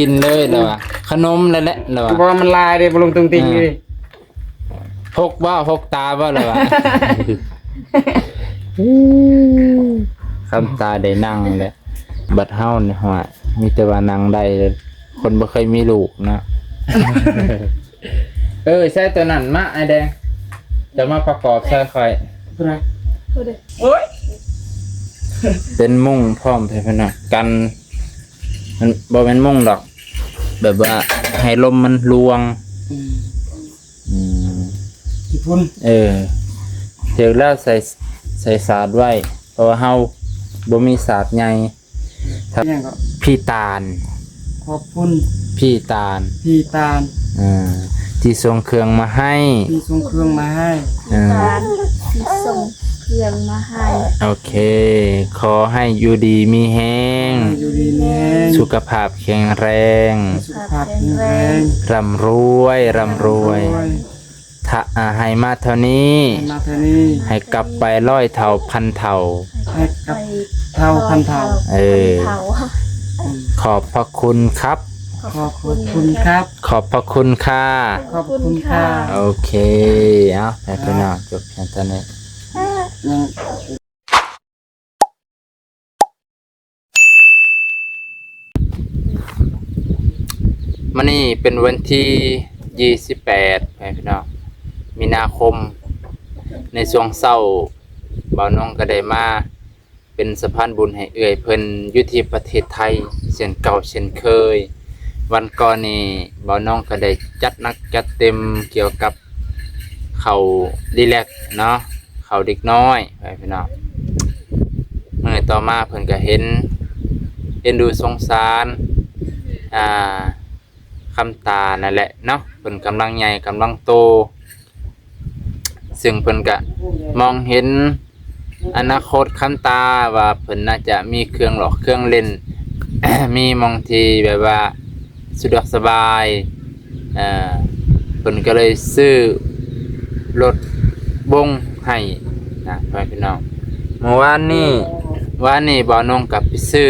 กินเลยแล้วอ่ะขนมแล้วแหละแล้วอ่ะ บ่มันลายเด้บ่ลงตรงติงนี่ พกบ่พกตาบ่แล้วอ่ะคำตาได้นั่งเลยบัดเฮาเนี่ยฮะมีแต่ว่านั่งได้เลยคนบ่เคยมีลูกนะ ใช่ตัวนั้นมาไอแดงจะมาประกอบใช่ค่อย ตัวไหน โอ้ย เป็นมุ้งพร้อมพี่น้องกันมันบ่แม่นมุ้งดอก แบบว่าให้ลมมันลวงอืม ญี่ปุ่น เถือแล้วใส่สาดไว้ เพราะว่าเฮาบ่มีสาดใหญ่ ยังก็ พี่ตาล ขอบคุณ พี่ตาล พี่ตาล ที่ส่งเครื่องมาให้ ที่ส่งเครื่องมาให้ ร้านที่ส่งเครื่องมาให้ โอเค ขอให้อยู่ดีมีแห้ง อยู่ดีมีแรง สุขภาพแข็งแรง สุขภาพแข็งแรง ร่ำรวยร่ำรวยถ้าให้มาเท่านี้ มาเท่านี้ ให้กลับไปร้อยเท่าพันเท่า ให้กับเท่าพันเท่า เท่า ขอบพระคุณครับ ขอบคุณครับ ขอบพระคุณค่ะ ขอบคุณค่ะ โอเคเอาไปพี่น้องจบเพียงเท่านี้ ยัง มันนี่เป็นวันที่28พี่น้องมีนาคม ในช่วงเศร้าบ่าวน้องก็ได้มาเป็นสะพานบุญให้เอื้อยเพิ่นอยู่ที่ประเทศไทยเช่นเก่าเช่นเคย วันก่อนนี่บ่าวน้องก็ได้จัดหนักจัดเต็มเกี่ยวกับเขารีแลกซ์เนาะเขาเด็กน้อยพี่น้องเมื่อต่อมาเพิ่นก็เห็นดูสงสารคำตานั่นแหละเนาะเพิ่นกำลังใหญ่กำลังโตซึ่งเพิ่นก็มองเห็นอนาคตคำตาว่าเพิ่นน่าจะมีเครื่องหลอกเครื่องเล่น มีมองที่แบบว่าสะดวกสบายเพิ่นก็เลยซื้อรถบงให้นะพี่น้องเมื่อวานนี้บ่าวนงกับไปซื้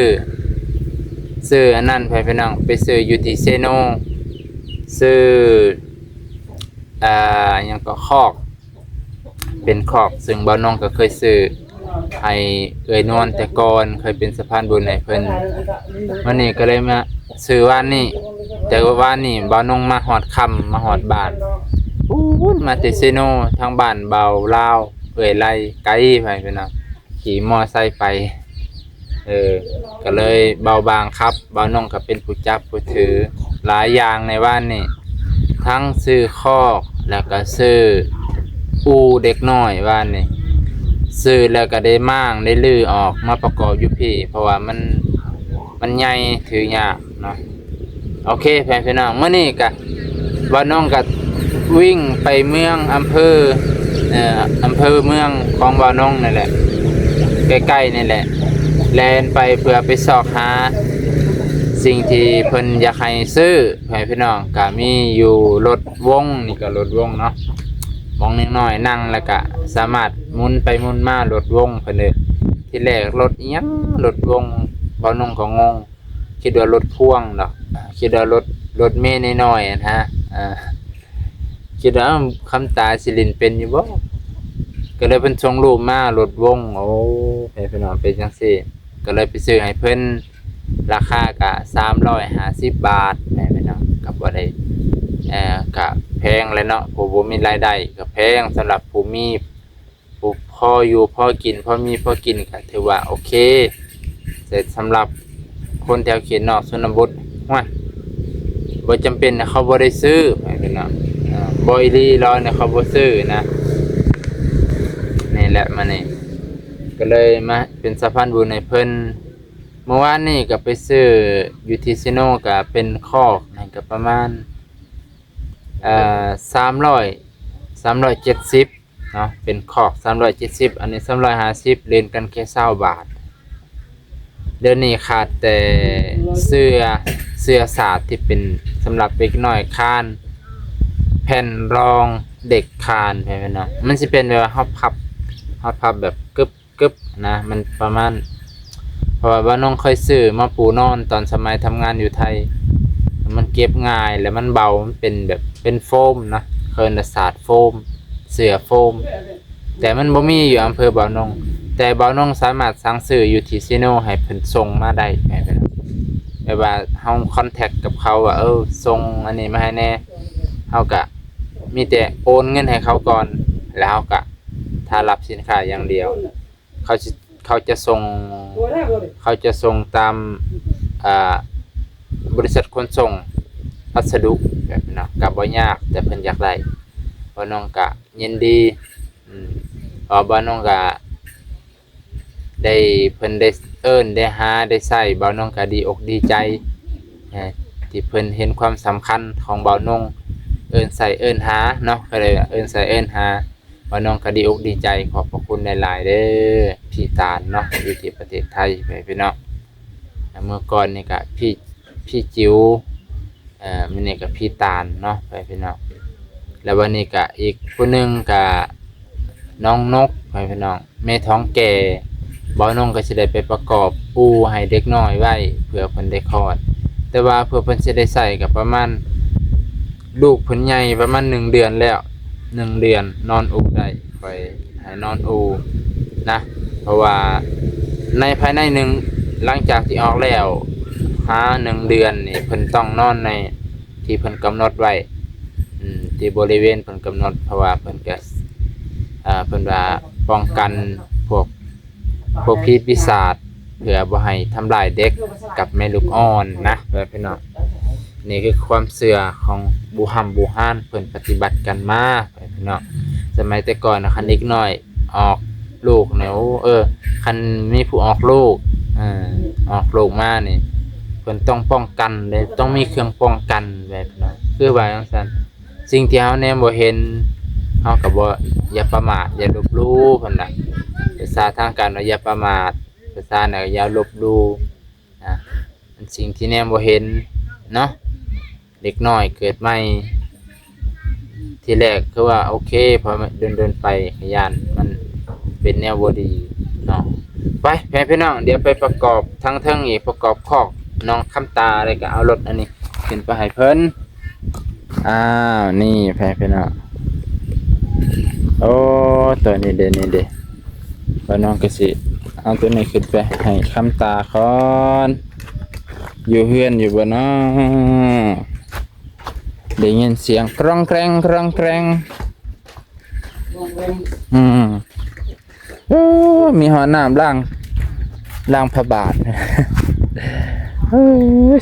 ออันนั้นพี่น้องไปซื้ออยู่ที่เซโนซื้อยังก็คอกเป็นคอกซึ่งบ่าวนงก็เคยซื้อให้นวลแต่ก่อนเคยเป็นสะพานบุญให้เพิ่นวันนี้ก็เลยมาซื้อวันนี้แต่ว่าวันนี้บ่าวนงมาฮอดค่ำมาฮอดบ้านมาแต่เซโนทางบ้านเบาลาวไล่ไกลไปพี่น้องขี่มอไซค์ไปก็เลยเบาบางครับเบาน้องก็เป็นผู้จับผู้ถือหลายอย่างในบ้านนี่ทั้งซื้อคอกแล้วก็ซื้ออูเด็กน้อยบ้านนี่ซื้อแล้วก็ได้ม่างได้ลื้อออกมาประกอบอยู่พี่เพราะว่ามันใหญ่ถือยากเนาะโอเคพี่น้องเมื่อนี้ก็เบาน้องก็วิ่งไปเมืองอำเภอเมืองของเบาน้องนั่นแหละใกล้ๆนี่แหละแลนไปเพื่อไปสอบหาสิ่งที่เพิ่นอยากให้ซื้อให้พี่น้องก็มีอยู่รถวงนี่ก็รถวงเนาะวงน้อยๆนั่งแล้วก็สามารถหมุนไปหมุนมารถวงเพิ่นเลยที่แรกรถอีหยังรถวงเบาน้องก็งงคิดว่ารถพ่วงดอกคิดว่ารถเมล์น้อยๆนะคิดว่าคำตาสิรินเป็นอยู่บ่ก็เลยเพิ่นส่งรูปมารถวงโอ้ให้พี่น้องเป็นจังซี่ก็เลยไปซื้อให้เพิ่นราคาก็350 บาทให้พี่น้องก็บ่ได้ก็แพงเลยเนาะผู้บ่มีรายได้ก็แพงสำหรับผู้มีผู้พออยู่พอกินพอมีพอกินก็ถือว่าโอเคแต่สำหรับคนแถวเขตนอกชนบทว่าบ่จำเป็นเขาบ่ได้ซื้อให้พี่น้องบ่อีหลีร้อยเนี่ยเขาบ่ซื้อนะนี่แหละมานี่ก็เลยมาเป็นสะพานบุญให้เพิ่นเมื่อวานนี่ก็ไปซื้ออยู่ที่ซิโนก็เป็นคอกนั่นก็ประมาณ370เนาะเป็นคอก370อันนี้350เล่นกันแค่20 บาทเดี๋ยวนี้ขาดแต่เสื้อสาดที่เป็นสำหรับเด็กน้อยคานแผ่นรองเด็กคานไปเนาะมันสิเป็นแบบว่าเฮาพับแบบกึบนะมันประมาณเพราะว่าน้องเคยซื้อมาปูนอนตอนสมัยทำงานอยู่ไทย เก็บง่ายแล้วมันเบามันเป็นแบบเป็นโฟมนะเคินศาสตร์โฟมเสือโฟมแต่มันบ่มีอยู่อำเภอบ่อนงแต่บ่อนงสามารถสั่งซื้ออยู่ที่ซิโนให้เพิ่นส่งมาได้แม่นบ่แบบว่าเฮาคอนแทคกับเขาว่าส่งอันนี้มาให้แน่เฮาก็มีแต่โอนเงินให้เขาก่อนแล้วเฮาก็ถ้ารับสินค้าอย่างเดียวเขาจะส่งตามบริษัทขนส่งพัสดุแบบนั้นก็บ่ยากแต่เพิ่นอยากได้บ่น้องก็ยินดีบ่น้องก็ได้เพิ่นได้ได้หาได้ใช้บ่น้องก็ดีอกดีใจที่เพิ่นเห็นความสำคัญของบ่น้องใส่หาเนาะก็เลยใส่หาบ่น้องก็ดีอกดีใจขอบพระคุณหลายๆเด้อพี่ตาลเนาะอยู่ที่ประเทศไทยพี่น้องเมื่อก่อนนี่ก็พี่จิ๋วมื้อนี้ก็พี่ตาลเนาะพี่น้องแล้ววันนี้ก็อีกผู้หนึงก็น้องนกพี่น้องแม่ท้องแก่บ่น้องก็สิได้ไปประกอบปูให้เด็กน้อยไว้เพื่อเพิ่นได้คลอดแต่ว่าเพื่อเพิ่นสิได้ใช้ก็ประมาณลูกเพิ่นใหญ่ประมาณ1 เดือนแล้ว1 เดือนนอนอูได้ค่อยให้นอนอูนะเพราะว่าในภายในหลังจากที่ออกแล้วหา1 เดือนนี่เพิ่นต้องนอนในที่เพิ่นกำหนดไว้ที่บริเวณเพิ่นกำหนดเพราะว่าเพิ่นก็เพิ่นว่าป้องกันพวกพิษปีศาจเพื่อบ่ให้ทำลายเด็กกับแม่ลูกอ่อนนะพี่น้องนี่คือความเชื่อของบูฮานเพิ่นปฏิบัติกันมาพี่น้องสมัยแต่ก่อนนะคันเด็กน้อยออกลูกเนี่ยคันมีผู้ออกลูกออกลูกมานี่เพิ่นต้องป้องกันเลยต้องมีเครื่องป้องกันแบบนั้นคือว่าจังซั่นสิ่งที่เฮาแนมบ่เห็นเฮาก็บ่อย่าประมาทอย่าลบหลู่เพิ่นน่ะภาษาทางการว่าอย่าประมาทภาษาน่ะอย่าลบหลู่มันสิ่งที่แนมบ่เห็นเนาะเด็กน้อยเกิดใหม่ทีแรกคือว่าโอเคพอเดินไปขยันมันเป็นแนวบ่ดีเนาะไปพี่น้องเดี๋ยวไปประกอบทั้งเทิงอีกประกอบคอกน้องคำตาอะไรก็เอารถอันนี้ขึ้นไปให้เพิ่นนี่พี่น้องโอ้ตัวนี้เด้ว่าน้องก็สิเอาตัวนี้ขึ้นไปให้คำตาก่อนอยู่เฮือนอยู่บ่เนาะได้ยินเสียงกร้องแกรงมีหอน้ำล้างพระบาท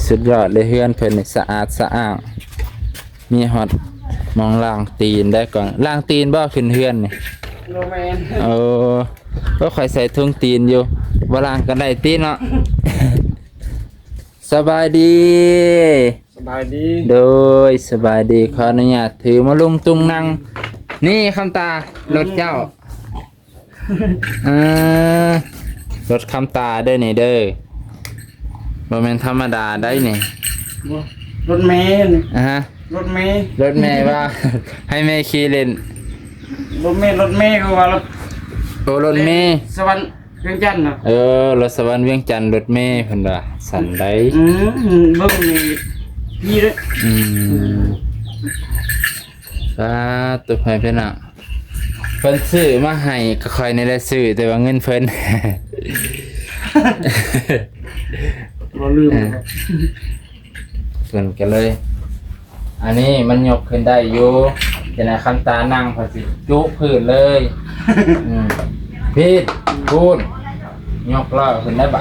สุดยอดเลยเฮือนเพิ่นนี่สะอาดสะอ้างมีฮอดมองล้างตีนได้ก่อนล้างตีนบ่ขึ้นเฮือนนี่โรแมนก็ค่อยใส่ถุงตีนอยู่บ่ล้างกันได้ตีนเนาะสบายดีโดยสบายดีขออนุญาตถือมาลุงตุงนั่งนี่คำตารถเจ้ารถคำตาเด้อนี่เด้อบ่แม่นธรรมดาได้นี่รถเมล์รถเมล์ว่าให้แม่ขี่เล่นรถเมล์ก็ว่ารถเมล์สวรรค์เวียงจันทน์น่ะรถสวรรค์เวียงจันทน์รถเมล์เพิ่นว่าสั่นได้เบิ่งนี่พี่เด้ตัวไผเพิ่นน่ะเพิ่นซื้อมาให้ก็ค่อยนี่แหละซื้อแต่ว่าเงินเพิ่นบ่ลืมเพิ่นก็เลยอันนี้มันยกขึ้นได้อยู่แต่นะคำตานั่งพอสิจุพื้นเลยพี่พูดยกล้อขึ้นได้บ่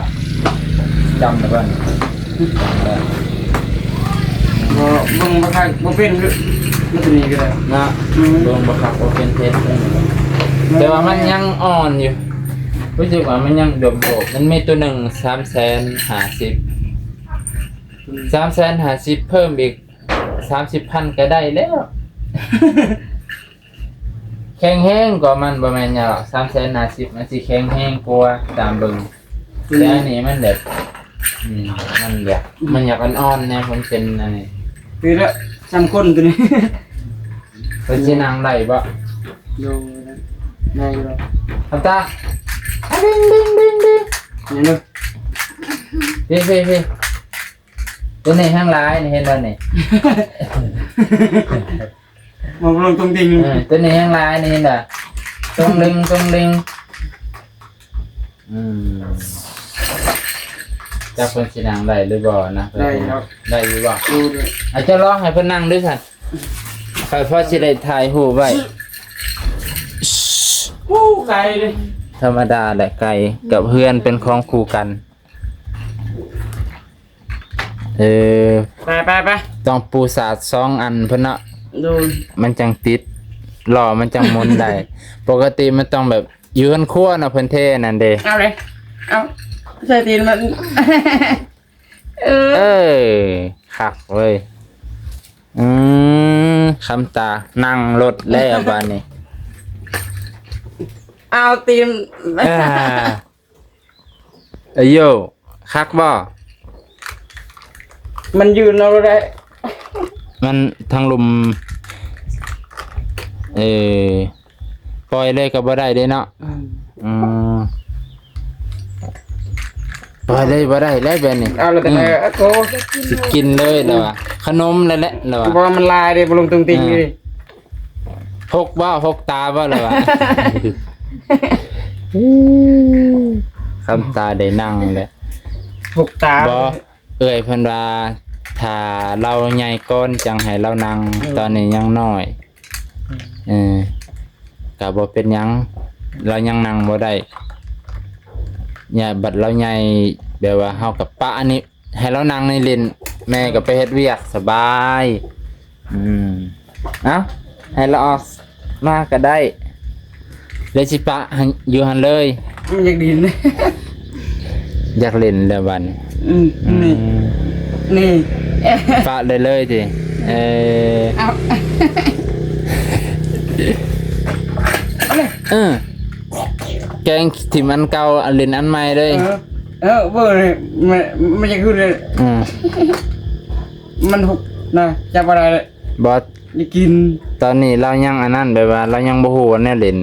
จำได้บ่เบิ่งบ่คักบ่เป็นมันจะนี่ก็ได้นะเบิ่งบ่คักบ่เป็นเพชรแต่ว่ามันยังอ่อนอยู่รู้สึกว่ามันยังดมโบมันมีตัวหนึ่ง350,000เพิ่มอีก30,000ก็ได้แล้วแข็งแห้งกว่ามันประมาณอย่าง350,000มันสิแข็งแห้งกว่าตามเบิ่งแต่อันนี้มันแบบมันอยากอ่อนๆนะมันเป็นอันนี้คือละ3คนตัวนี้เพิ่นสินั่งได้บ่อยู่ได้อยู่คำตาดึงนี่เด้อพี่ ตัวนี้ข้างร้ายนี่เห็นบ่นี่ มาลงตรงดิง ตัวนี้ข้างร้ายนี่เห็นบ่ตรงลิงจะเพิ่นสินั่งได้หรือบ่นะ ได้ครับ ได้อยู่บ่ ดูด้วย อาจจะลองให้เพิ่นนั่งด้วยซั่นค่อยพอสิได้ถ่ายรูปไว้ ไกลเลย ธรรมดาแหละไก่กับเพื่อนเป็นของคู่กัน ไป ต้องปูสาด2อันเพิ่นเนาะ ดู มันจังติดหล่อมันจังหมุนได้ ปกติมันต้องแบบอยู่กันคั่วเนาะเพิ่นเท่นั่นเด้ เอาเลยเอาใส่ตีนมัน เออคักเว้ยคำตานั่งรถแล้วบัดนี้ เอาตีน เอ้ยโยคักบ่ มันยืนเราได้ มันทางลมปล่อยเลยก็บ่ได้เด้เนาะปล่อยเลยบ่ได้แล้วแบบนี้ เอาเลยแต่ไหนโอ้ สิกินเลยแล้วอ่ะขนมแล้วแหละแล้ว เพราะมันลายเลยบลงตรงติงนี่ พกตาบ่แล้วอ่ะคำตาได้นั่งเลย ถูกตา บ่เอ้ยเพิ่นว่าถ้าเราใหญ่ก้อนจังให้เรานั่งตอนนี้ยังน้อยก็บ่เป็นหยังเรายังนั่งบ่ได้เนี่ยบัดเราใหญ่แบบว่าเฮากับปะอันนี้ให้เรานั่งในเลนแม่ก็ไปเฮ็ดเวียกสบายเอ้าให้เราออกมาก็ได้เลยสิปะอยู่หั่นเลย มันอยากดิน อยากเล่นแล้วบัดนี่ ปะเลยสิเอา แกงถิ่มอันเก่าอันเล่นอันใหม่เลยเบอร์เลยมันจะขึ้นเลยมันหุบนะจับอะไรเลย บอส จะกิน ตอนนี้เรายังอันนั้นแบบว่าเรายังบ่ฮู้ว่าแน่เล่น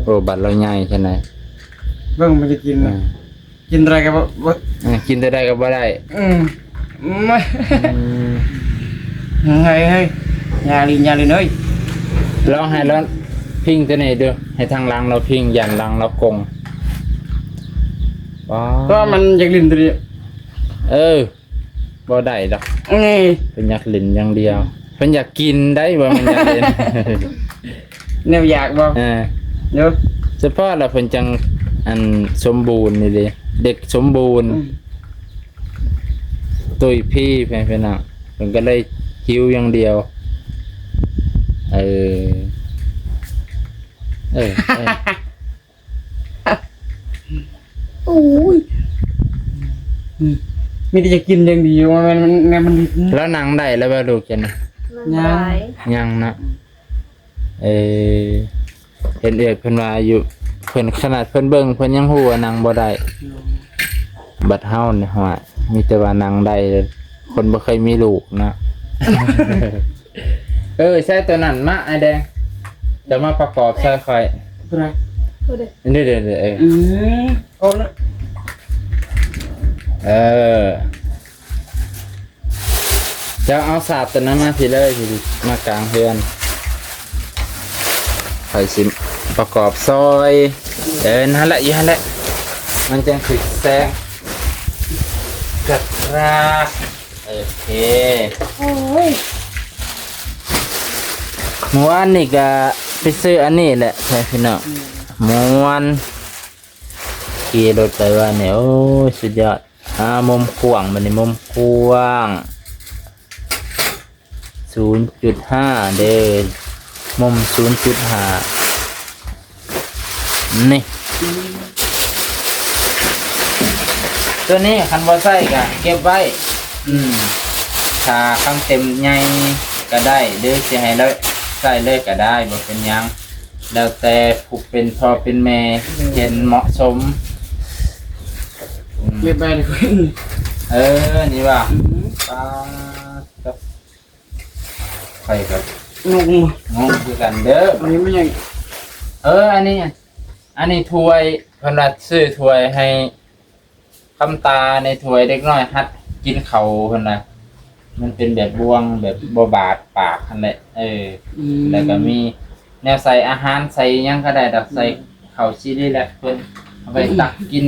โอ้บัดเราใหญ่ใช่ไหม เบิ่งมันจะกินนะกินอะไรกันบ่ กินได้ก็บ่ได้ ไม่เฮ้ยยาลินเอ้ย ลองให้เราพิงตัวนี้ดูให้ทางหลังเราพิงยันหลังเรากงว้า เพราะมันอยากลินตัวเดียว บ่ได้ดอก นี่ เพิ่นอยากเล่นอย่างเดียวเพิ่นอยากกินได้บ่มันอยากเล่น แนวอยากบ่เดี๋ยว เฉพาะเราเพิ่นจังอันสมบูรณ์นี่เด้เด็กสมบูรณ์ตุยพี่เพิ่นน่ะเพิ่นก็เลยหิวอย่างเดียวโอ้ย มีแต่จะกินอย่างเดียวมันลิ้น แล้วหนังได้แล้วบ่ลูกจังนี่ มันร้าย ยังนะเห็นเอกเพิ่นว่าอยู่เพิ่นขนาดเพิ่นเบิ่งเพิ่นยังฮู้ว่าหนังบ่ได้บัดเฮานี่ว่ามีแต่ว่าหนังได้คนบ่เคยมีลูกนะ ใช่ตัวนั้นมาไอ้แดงจะมาประกอบใส่ค่อย อะไร พูดเลย เดี๋ยวโอ้นะ จะเอาสาบตัวนั้นมาพี่เลยพี่มากลางเฮือนค่อยสิประกอบซอยนั่นแหละอยู่นั่นแหละมันจะขึ้นแซงกระรากโอเค โอ้ย เมื่อวานนี่ก็ไปซื้ออันนี้แหละใช่พี่น้องม้วนขี่รถไปว่าเนี่ยโอ้ยสุดยอดมุมกว้างมันนี่มุมกว้าง 0.5 เด้อมุม 0.5 นี่ตัวนี้คันบ่ใส่ก็เก็บไว้ถ้าคำเต็มใหญ่ก็ได้หรือสิให้เราใส่เลยก็ได้บ่เป็นหยังแล้วแต่ผู้เป็นพ่อเป็นแม่เห็นเหมาะสม เก็บไปเลยคุณ นี่ว่าปลากับไข่ครับ งง งงคือกันเด้อ อันนี้ไม่ยัง อันนี้ถ้วยเพิ่นว่าซื้อถ้วยให้คำตาในถ้วยเด็กน้อยหัดกินข้าวเพิ่นน่ะ มันเป็นแบบบวงแบบบ่บาดปากนั่นแหละแล้วก็มีแนวใส่อาหารใส่หยังก็ได้ดอกใส่ข้าวซีนี่แหละเพิ่นเอาไปตักกิน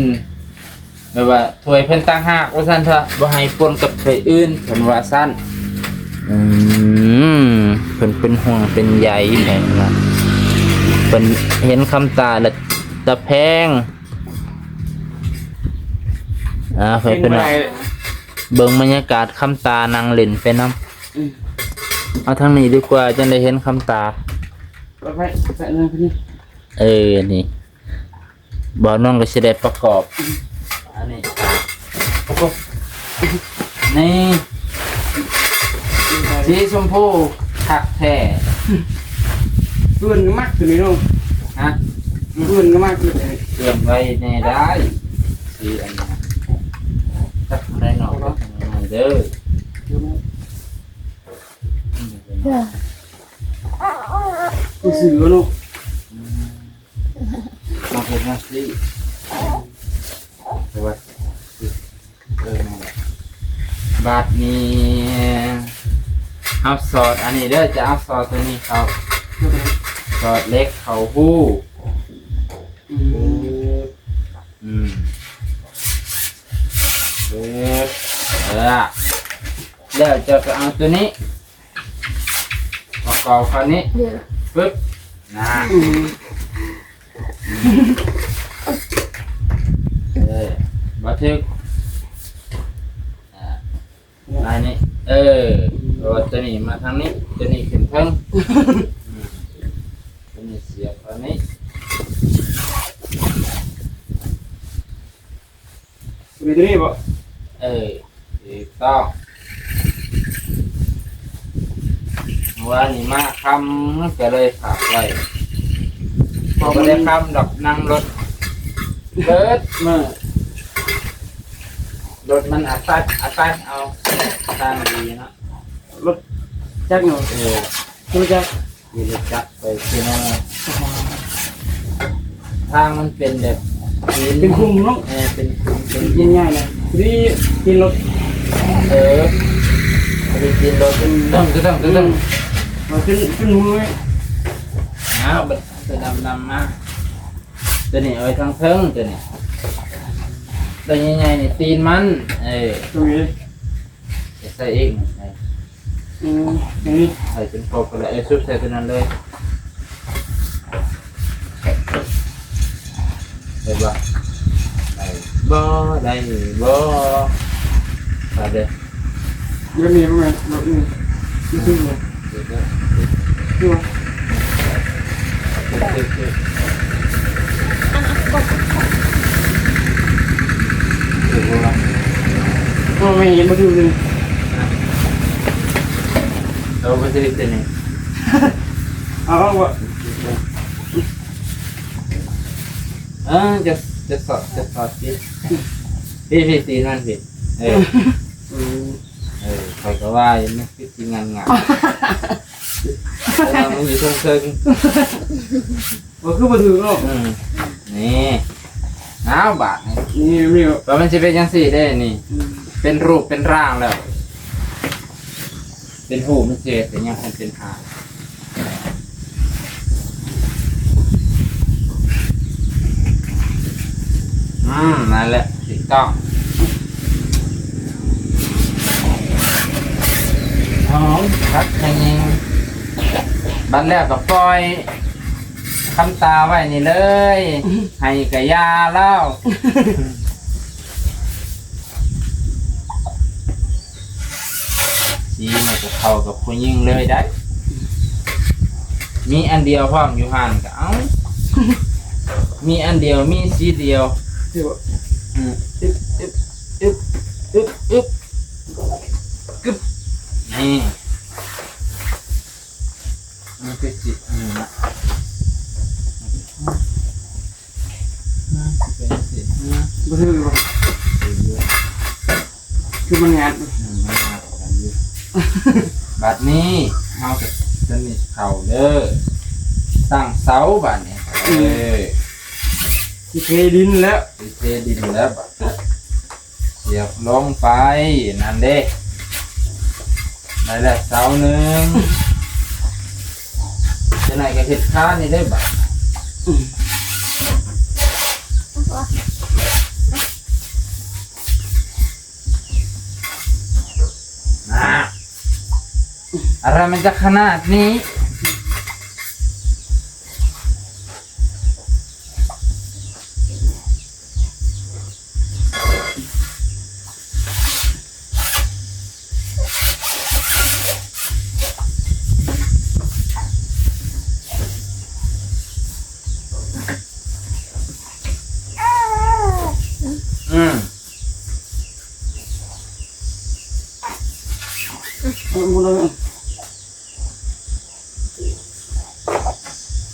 แบบว่าถ้วยเพิ่นตั้งหากว่าซั่นเถอะบ่ให้ปนกับถ้วยอื่นเพิ่นว่าซั่นเพิ่นเป็นห่วงเป็นใยแม่นว่าเพิ่นเห็นคำตาแล้วตะแพงเพิ่นเป็นว่าเบิ่งบรรยากาศคำตานางเล่นไปนำเอาทางนี้ดีกว่าจังได้เห็นคำตาไปเลยพี่นี่บ่น้องก็สิได้ประกอบอันนี้นี่สีชมพูคักแท้ เพื่อนก็มักตัวนี้เนาะ ฮะ เพื่อนก็มักตัวนี้ เตรียมไว้ในได้สีอันนี้จักได้หน่อยเด้อ ตัวเสือเนาะ มาเป็นมาสิสวัสดีบาทนี้เอาซอสอันนี้เด้อจะเอาซอสตัวนี้เขาซอสเล็กเขาหู้แล้วจะเอาตัวนี้ประกอบคันนี้ปึ๊บนะบันทึกอันนี้ตัวนี้มาทางนี้ตัวนี้ขึ้นทางตัวนี้เสียบอันนี้ตัวนี้บ่ถูกต้องว่านี่มาคำก็เลยฝากไว้พอไม่ได้คำดอกนั่งรถเบิดมือรถมันอัดเอาทางดีนะรถจักรเนาะรถจักรมีรถจักรไปที่นั่นทางมันเป็นแบบเป็นคุ้มเนาะเป็นคุ้มเป็นยินง่ายนะนี่กินรถไปกินรถต้องมาขึ้นมือบัดตัวดำมาตัวนี้เอาไว้ทางเทิงตัวนี้ตัวใหญ่ๆนี่ตีนมันตัวนี้ใส่เองนี่ใส่เป็นโปกเลยซุปใส่ตัวนั้นเลยได้บ่ได้บ่ไปเด้อเดี๋ยวนี้มันรถนี่ขึ้นเลยดูก็ไม่เห็นมาดูเลยเราไปซื้อตัวนี้เอาวะจะสอดพี่ตีนั่นพี่ใครก็ว่ายังไม่คิดงานแต่เราไม่มีเชิงมันคือมาถึงหรอกนี่น้าวบาทนี่แล้วมันจะเป็นยังสี่ได้นี่เป็นรูปเป็นร่างแล้วเป็นหูมันเจ็บแต่ยังเป็นหางนั่นแหละถูกต้องพักแข่งยิงบันแรกกับปล่อยคำตาไว้นี่เลยให้กะยาเล่าสีมันจะเข้ากับผู้ยิ่งเลยได้มีอันเดียวพร้อมอยู่หันกับมีอันเดียวมีสีเดียวนี่มันคือจิตนะมาถึงหรอคือมันงานบัดนี้เอาจะมีเข่าเด้อตั้งเสาบัดนี้เทดินแล้วเทดินแล้วเสียบลงไปนั่นเด้ ได้แล้วเสาหนึ่งจะไหนก็เห็ดค้านี่ได้บ่อะไรมันจะขนาดนี้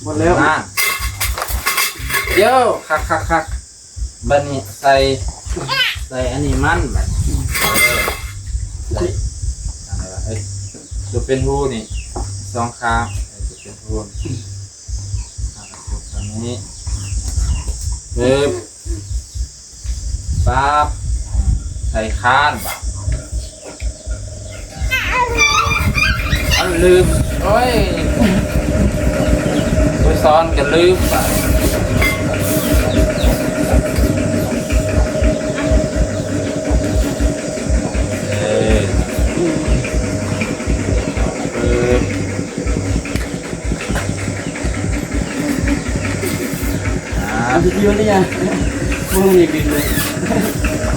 หมดแล้ว มาเดี๋ยวคักบันนี้ใส่อันนี้มันบัดใส่อะไรวะจะเป็นหูนี่สองข้างจะเป็นหูตรงนี้ปั๊บใส่ข้านบัดอันลืมโอ้ยไปซ้อนกันลืมบัดAnh chưa đấy nha. Không gì kịp rồi.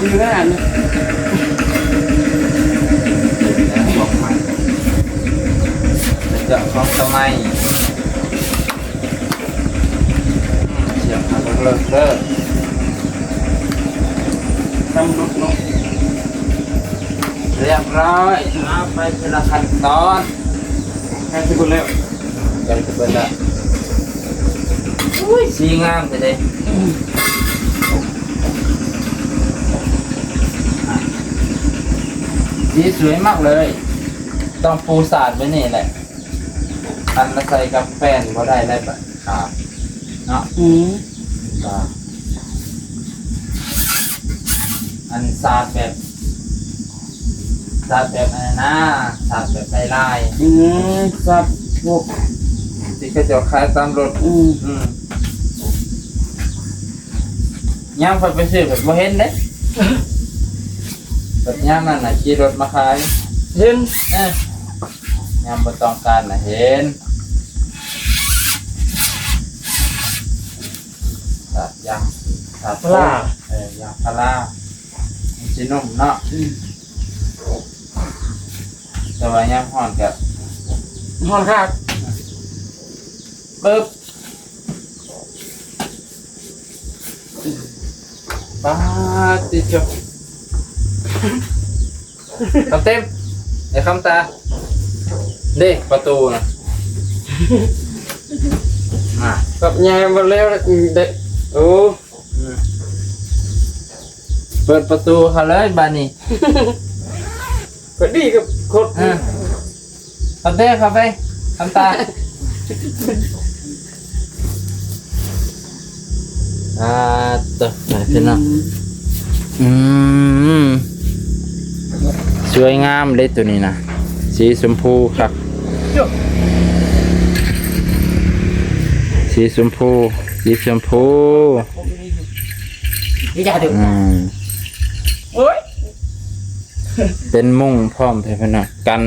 Chưa cái anh. จะของสมัยเสียงหักเลิกเลิก Tâm đốt nó. เรียบร้อยเอาไปทีละขั้นตอน Hai cái leo. กันจะเป็นละอุ้ยสีงามเลยสีสวยมากเลยต้องปูสาดไว้นี่แหละอันมาใส่กับแป้นก็ได้ได้ปะครับเนาะอันสาดแบบอะไรนะสาดแบบลาย Sạt buộc. ที่เขาจะขายตามรถย่างไปซื้อแบบบ่เห็นเด้แบบย่างนั่นน่ะขี่รถมาขาย Lên. ย่างบ่ต้องการน่ะเห็นตัดย่างตัด ปลา ย่างปลามันสินุ่มเนาะแต่ว่าย่างฮ้อนก็ Hòn khác. ปึ๊บป้าติดจบคำเต็มไอ้คำตาเด็กประตูนะมา Gặp nhà mà leo đấy. Ừ. เปิดประตูเขาเลยบานี่ Phải đi gặp cột. คำเต็มครับไปคำตาต่อไปพี่น้องสวยงามเลยตัวนี้นะสีชมพูครับสีชมพู Đi ra được. โอ้ยเป็นมุ้งพร้อมพี่น้องกัน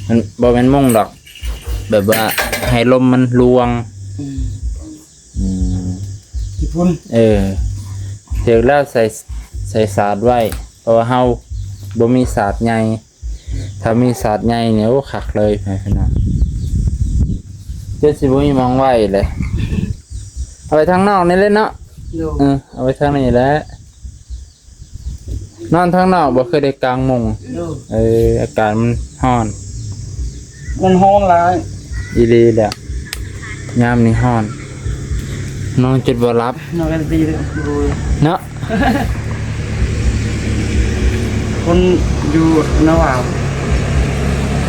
มันบ่เป็นมุ้งดอกแบบว่าให้ลมมันลวงChị Phun. เดี๋ยวแล้วใส่สาดไว้เพราะว่าเฮาบ่มีสาดใหญ่ถ้ามีสาดใหญ่เนี่ยโอ้คักเลยพี่น้องเจ้าสิบ่มีมองไว้เลยเอาไปทางนอกนี่เลยเนาะ Được. เอาไปทางนี้แหละนอนทางนอกบ่เคยได้กางมุ้ง Được. อากาศมันร้อน Con hôn lại. อีหลีแหละยามนี้ร้อนนอนจนบ่หลับ Nó cái gì đấy. Rồi. เนาะ Con dù nó vào.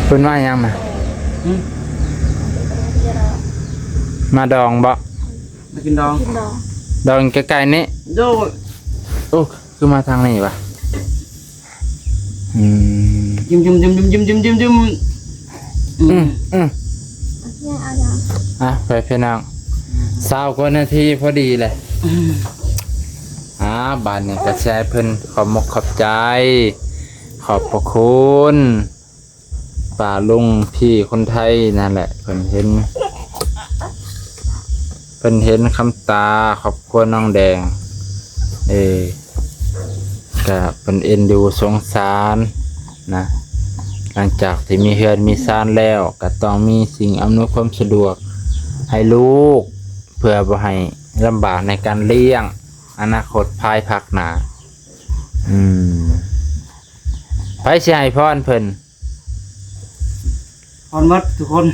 เพิ่นว่าหยังมา Ừ. มาดองบ่ Nó kinh đòn. กินดอง ดองใกล้ๆนี้ Rồi. โอ้คือมาทางนี้วะ จิ้มจิ้มจิ้มจิ้มจิ้มจิ้มจิ้ม อืม เนี่ยเอาอย่าง อ่ะไปพี่น้อง20 กว่านาทีพอดีเลยบานนี้ก็แชร์เพิ่นขอบมกขอบใจ ขอบพระคุณป้าลุงพี่คนไทยนั่นแหละเพิ่นเห็นคำตาขอบคุณน้องแดงก็เพิ่นเอ็นดูสงสารนะหลังจากที่มีเฮือนมีซ่านแล้วก็ต้องมีสิ่งอำนวยความสะดวกให้ลูกเพื่อบ่ให้ลำบากในการเลี้ยงอนาคตภายภาคหน้าไปสิให้พรเพิ่น พรมัดทุกคน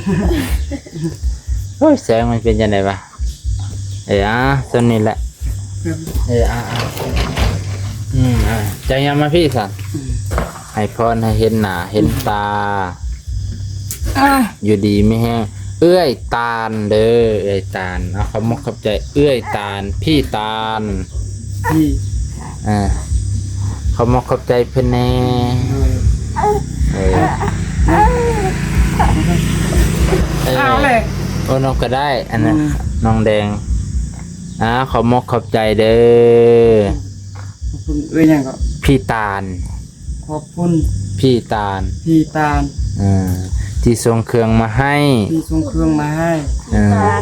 โอ้ยแสงมันเป็นยังไงวะส่วนนี้แหละใจยังมาพี่สันให้พรให้เห็นหน้าเห็นตาอยู่ดีไม่แห้งเอื้อยตาลเด้อเอื้อยตาลเอาขอบมกขอบใจเอื้อยตาลพี่ตาล พี่ ขอบมกขอบใจเพิ่นแน่เอาเลย โอ้น้องก็ได้อันนั้นน้องแดงขอบมกขอบใจเด้อ ขอบคุณเอ้ยยังก็ พี่ตาล ขอบคุณ พี่ตาล พี่ตาล ที่ส่งเครื่องมาให้ ที่ส่งเครื่องมาให้ การ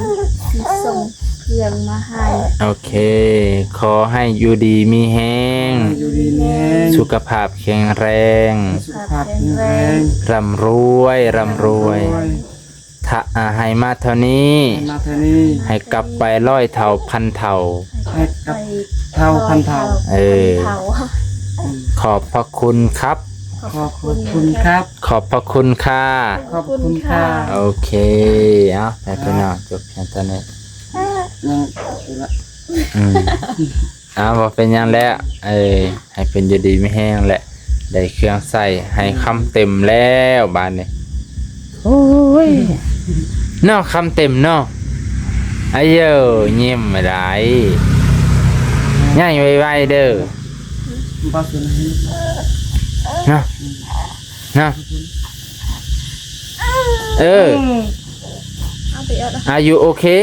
ที่ส่งเครื่องมาให้ โอเค ขอให้อยู่ดีมีแห้ง อยู่ดีมีแรง สุขภาพแข็งแรง สุขภาพแข็งแรง ร่ำรวยถ้าให้มาเท่านี้ ให้มาเท่านี้ ให้กลับไป100 เท่าพันเท่า ให้กับเท่าพันเท่า เท่า ขอบพระคุณครับ ขอบคุณครับ ขอบพระคุณค่ะ ขอบคุณค่ะ โอเคไปพี่น้องจบแค่ตอนนี้ พอเป็นยังแล้วให้เป็นอยู่ดีไม่แห้งแหละได้เครื่องใส่ให้คำเต็มแล้วบานนี้โอ้ยเนาะคำเต็มเนาะไอ้เยอะยิ้มไม่ได้ง่ายไวๆเด้อ บ้าสุด เนาะเอาไปเอาละ Are you okay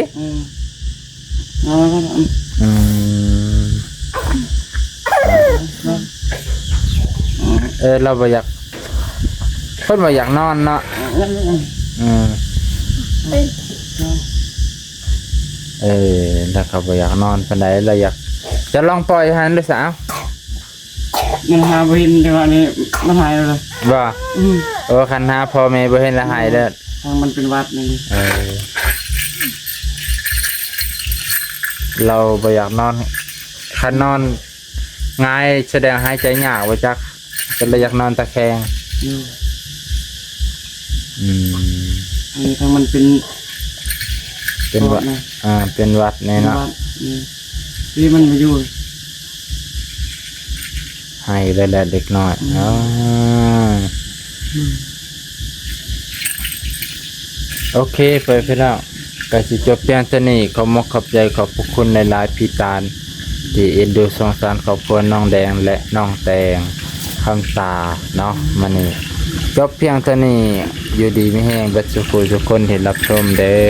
เราบ่อยากเพิ่นบ่อยากนอนเนาะถ้าเขาบ่อยากนอนปานใดเราอยากจะลองปล่อยหันด้วยสาว มันหาบ่เห็นจังหวะนี้มันหายเลย บ่คันหาพ่อแม่บ่เห็นละหายเด้อ ทางมันเป็นวัดนี่ เราบ่อยากนอนคันนอนง่ายแสดงหายใจยากบ่จักก็เลยอยากนอนตะแคงอันนี้ทางมันเป็นวัดเป็นวัดแน่เนาะที่มันมาอยู่ให้เลยแหละเด็กน้อยโอเคไปพี่น้องก็สิจบเพียงเท่านี้ขอมกขอบใจขอบพระคุณในหลายๆพี่ตาลที่เอ็นดูสงสารครอบครัวน้องแดงและน้องแตงคำตาเนาะมื้อนี้จบเพียงเท่านี้อยู่ดีไม่แห้งเบิดสุขทุกคนที่รับชมเด้อ